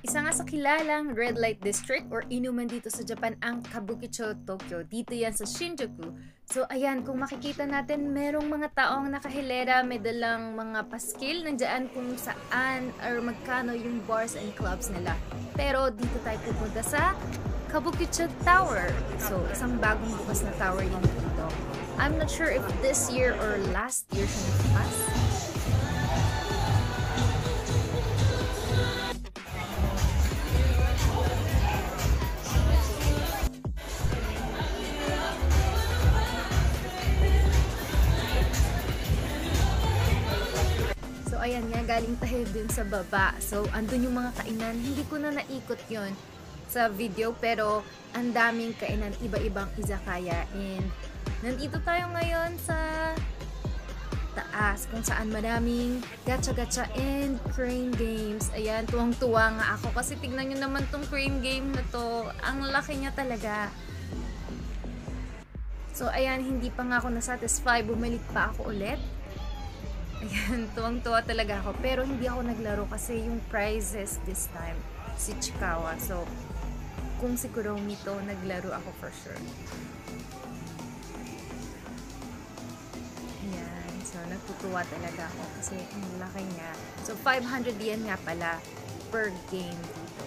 Isa nga sa kilalang red light district or inuman dito sa Japan ang Kabukicho, Tokyo. Dito yan sa Shinjuku. So ayan, kung makikita natin, merong mga taong nakahilera, may dalang mga paskil, nandiyan kung saan or magkano yung bars and clubs nila. Pero dito tayo pupunta sa Kabukicho Tower. So isang bagong bukas na tower yun dito. I'm not sure if this year or last year siya nagpas. Ayan nga, galing tayo dun sa baba. So, andun yung mga kainan. Hindi ko na naikot yon sa video, pero ang daming kainan, iba-ibang izakaya. And nandito tayo ngayon sa taas, kung saan maraming gacha-gacha and crane games. Ayan, tuwang-tuwa nga ako kasi tignan nyo naman tong crane game na to. Ang laki niya talaga. So, ayan, hindi pa nga ako nasatisfy. Bumalik pa ako ulit. Ayan, tuwang-tuwa talaga ako. Pero hindi ako naglaro kasi yung prizes this time, si Chikawa. So, kung si Kuromi to, naglaro ako for sure. Ayan, so natutuwa talaga ako kasi ang laki niya. So, 500 yen nga pala per game dito.